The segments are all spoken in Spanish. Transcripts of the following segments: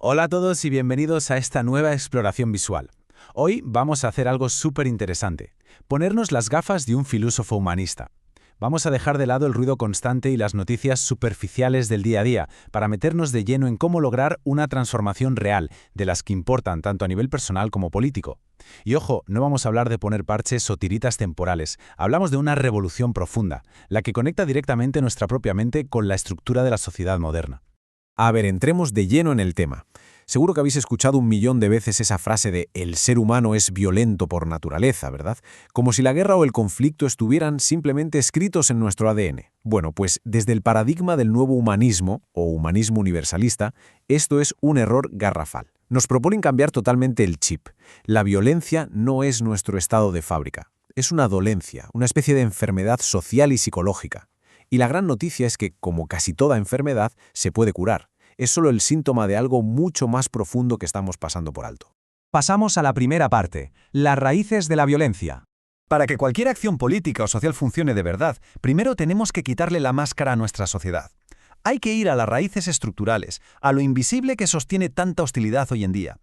Hola a todos y bienvenidos a esta nueva exploración visual. Hoy vamos a hacer algo súper interesante, ponernos las gafas de un filósofo humanista. Vamos a dejar de lado el ruido constante y las noticias superficiales del día a día para meternos de lleno en cómo lograr una transformación real, de las que importan tanto a nivel personal como político. Y ojo, no vamos a hablar de poner parches o tiritas temporales, hablamos de una revolución profunda, la que conecta directamente nuestra propia mente con la estructura de la sociedad moderna. A ver, entremos de lleno en el tema. Seguro que habéis escuchado 1.000.000 de veces esa frase de «el ser humano es violento por naturaleza», ¿verdad? Como si la guerra o el conflicto estuvieran simplemente escritos en nuestro ADN. Bueno, pues desde el paradigma del nuevo humanismo, o humanismo universalista, esto es un error garrafal. Nos proponen cambiar totalmente el chip. La violencia no es nuestro estado de fábrica. Es una dolencia, una especie de enfermedad social y psicológica. Y la gran noticia es que, como casi toda enfermedad, se puede curar. Es solo el síntoma de algo mucho más profundo que estamos pasando por alto. Pasamos a la primera parte, las raíces de la violencia. Para que cualquier acción política o social funcione de verdad, primero tenemos que quitarle la máscara a nuestra sociedad. Hay que ir a las raíces estructurales, a lo invisible que sostiene tanta hostilidad hoy en día.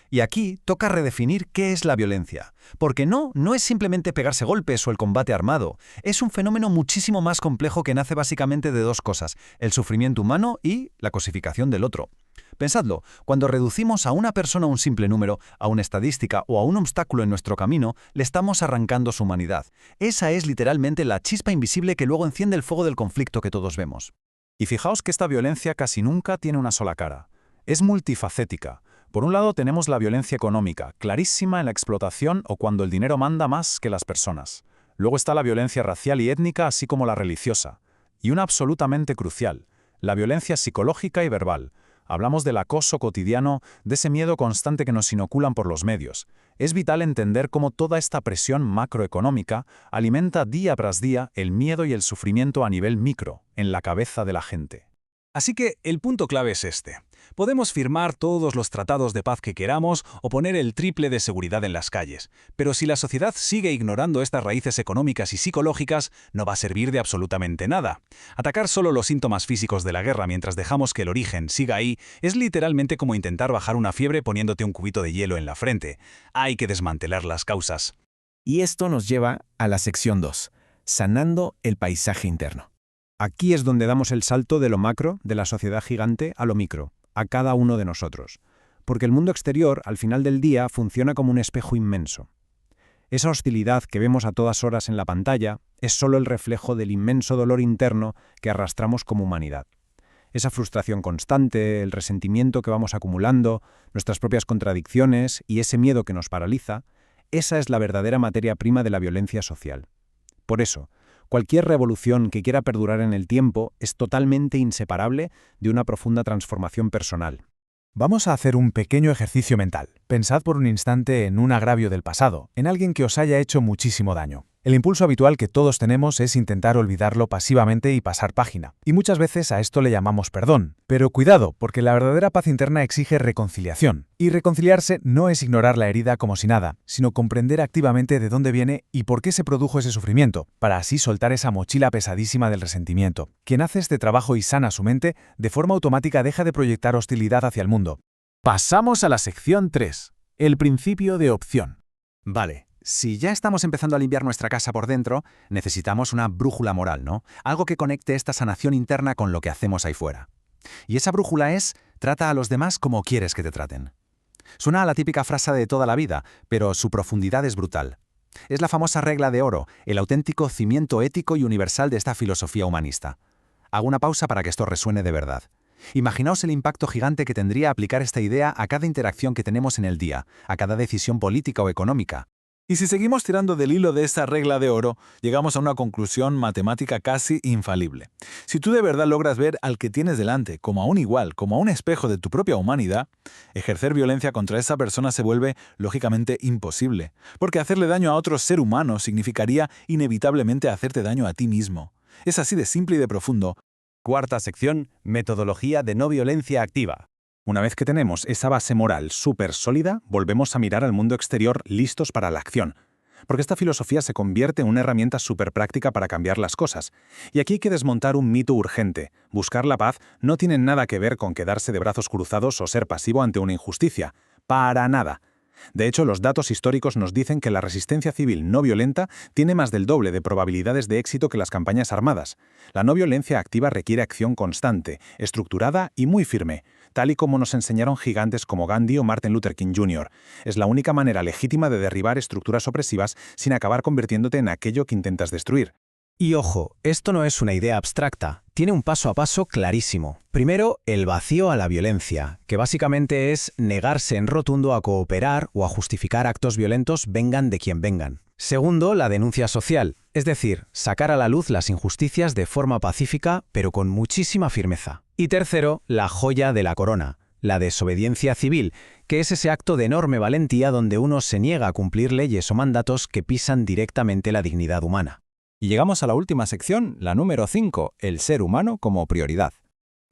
Y aquí toca redefinir qué es la violencia, porque no es simplemente pegarse golpes o el combate armado, es un fenómeno muchísimo más complejo que nace básicamente de dos cosas, el sufrimiento humano y la cosificación del otro. Pensadlo, cuando reducimos a una persona a un simple número, a una estadística o a un obstáculo en nuestro camino, le estamos arrancando su humanidad. Esa es literalmente la chispa invisible que luego enciende el fuego del conflicto que todos vemos. Y fijaos que esta violencia casi nunca tiene una sola cara. Es multifacética. Por un lado tenemos la violencia económica, clarísima en la explotación o cuando el dinero manda más que las personas. Luego está la violencia racial y étnica, así como la religiosa. Y una absolutamente crucial, la violencia psicológica y verbal. Hablamos del acoso cotidiano, de ese miedo constante que nos inoculan por los medios. Es vital entender cómo toda esta presión macroeconómica alimenta día tras día el miedo y el sufrimiento a nivel micro, en la cabeza de la gente. Así que el punto clave es este. Podemos firmar todos los tratados de paz que queramos o poner el triple de seguridad en las calles, pero si la sociedad sigue ignorando estas raíces económicas y psicológicas, no va a servir de absolutamente nada. Atacar solo los síntomas físicos de la guerra mientras dejamos que el origen siga ahí es literalmente como intentar bajar una fiebre poniéndote un cubito de hielo en la frente. Hay que desmantelar las causas. Y esto nos lleva a la sección 2, sanando el paisaje interno. Aquí es donde damos el salto de lo macro, de la sociedad gigante, a lo micro, a cada uno de nosotros. Porque el mundo exterior, al final del día, funciona como un espejo inmenso. Esa hostilidad que vemos a todas horas en la pantalla es solo el reflejo del inmenso dolor interno que arrastramos como humanidad. Esa frustración constante, el resentimiento que vamos acumulando, nuestras propias contradicciones y ese miedo que nos paraliza, esa es la verdadera materia prima de la violencia social. Por eso, cualquier revolución que quiera perdurar en el tiempo es totalmente inseparable de una profunda transformación personal. Vamos a hacer un pequeño ejercicio mental. Pensad por un instante en un agravio del pasado, en alguien que os haya hecho muchísimo daño. El impulso habitual que todos tenemos es intentar olvidarlo pasivamente y pasar página. Y muchas veces a esto le llamamos perdón. Pero cuidado, porque la verdadera paz interna exige reconciliación. Y reconciliarse no es ignorar la herida como si nada, sino comprender activamente de dónde viene y por qué se produjo ese sufrimiento, para así soltar esa mochila pesadísima del resentimiento. Quien hace este trabajo y sana su mente, de forma automática deja de proyectar hostilidad hacia el mundo. Pasamos a la sección 3, el principio de opción. Vale. Si ya estamos empezando a limpiar nuestra casa por dentro, necesitamos una brújula moral, ¿no? Algo que conecte esta sanación interna con lo que hacemos ahí fuera. Y esa brújula es, trata a los demás como quieres que te traten. Suena a la típica frase de toda la vida, pero su profundidad es brutal. Es la famosa regla de oro, el auténtico cimiento ético y universal de esta filosofía humanista. Hago una pausa para que esto resuene de verdad. Imaginaos el impacto gigante que tendría aplicar esta idea a cada interacción que tenemos en el día, a cada decisión política o económica. Y si seguimos tirando del hilo de esta regla de oro, llegamos a una conclusión matemática casi infalible. Si tú de verdad logras ver al que tienes delante como a un igual, como a un espejo de tu propia humanidad, ejercer violencia contra esa persona se vuelve lógicamente imposible, porque hacerle daño a otro ser humano significaría inevitablemente hacerte daño a ti mismo. Es así de simple y de profundo. Cuarta sección, metodología de no violencia activa. Una vez que tenemos esa base moral súper sólida, volvemos a mirar al mundo exterior listos para la acción. porque esta filosofía se convierte en una herramienta súper práctica para cambiar las cosas. Y aquí hay que desmontar un mito urgente. Buscar la paz no tiene nada que ver con quedarse de brazos cruzados o ser pasivo ante una injusticia. Para nada. De hecho, los datos históricos nos dicen que la resistencia civil no violenta tiene más del doble de probabilidades de éxito que las campañas armadas. La no violencia activa requiere acción constante, estructurada y muy firme, tal y como nos enseñaron gigantes como Gandhi o Martin Luther King Jr. Es la única manera legítima de derribar estructuras opresivas sin acabar convirtiéndote en aquello que intentas destruir. Y ojo, esto no es una idea abstracta, tiene un paso a paso clarísimo. Primero, el vacío a la violencia, que básicamente es negarse en rotundo a cooperar o a justificar actos violentos vengan de quien vengan. Segundo, la denuncia social, es decir, sacar a la luz las injusticias de forma pacífica pero con muchísima firmeza. Y tercero, la joya de la corona, la desobediencia civil, que es ese acto de enorme valentía donde uno se niega a cumplir leyes o mandatos que pisan directamente la dignidad humana. Y llegamos a la última sección, la número 5, el ser humano como prioridad.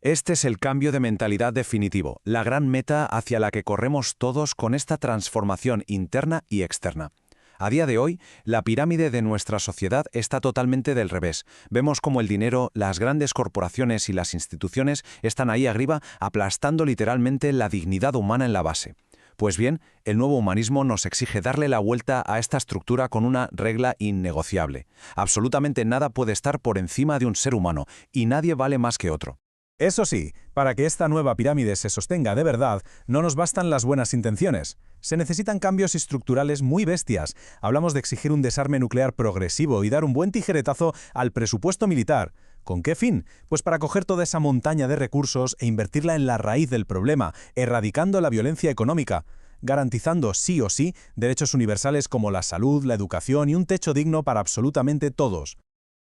Este es el cambio de mentalidad definitivo, la gran meta hacia la que corremos todos con esta transformación interna y externa. A día de hoy, la pirámide de nuestra sociedad está totalmente del revés. Vemos como el dinero, las grandes corporaciones y las instituciones están ahí arriba aplastando literalmente la dignidad humana en la base. Pues bien, el nuevo humanismo nos exige darle la vuelta a esta estructura con una regla innegociable. Absolutamente nada puede estar por encima de un ser humano, y nadie vale más que otro. Eso sí, para que esta nueva pirámide se sostenga de verdad, no nos bastan las buenas intenciones. Se necesitan cambios estructurales muy bestias. Hablamos de exigir un desarme nuclear progresivo y dar un buen tijeretazo al presupuesto militar. ¿Con qué fin? Pues para coger toda esa montaña de recursos e invertirla en la raíz del problema, erradicando la violencia económica, garantizando sí o sí derechos universales como la salud, la educación y un techo digno para absolutamente todos.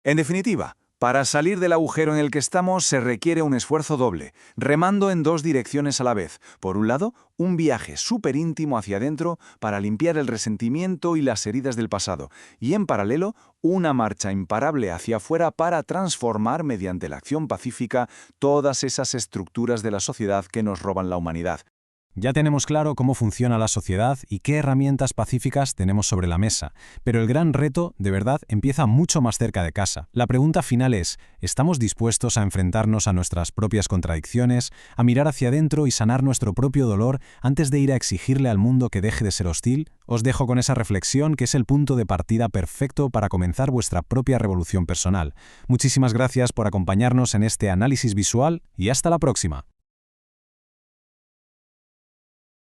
En definitiva, para salir del agujero en el que estamos se requiere un esfuerzo doble, remando en dos direcciones a la vez. Por un lado, un viaje súper íntimo hacia adentro para limpiar el resentimiento y las heridas del pasado, y en paralelo, una marcha imparable hacia afuera para transformar mediante la acción pacífica todas esas estructuras de la sociedad que nos roban la humanidad. Ya tenemos claro cómo funciona la sociedad y qué herramientas pacíficas tenemos sobre la mesa, pero el gran reto, de verdad, empieza mucho más cerca de casa. La pregunta final es, ¿estamos dispuestos a enfrentarnos a nuestras propias contradicciones, a mirar hacia adentro y sanar nuestro propio dolor antes de ir a exigirle al mundo que deje de ser hostil? Os dejo con esa reflexión que es el punto de partida perfecto para comenzar vuestra propia revolución personal. Muchísimas gracias por acompañarnos en este análisis visual y hasta la próxima.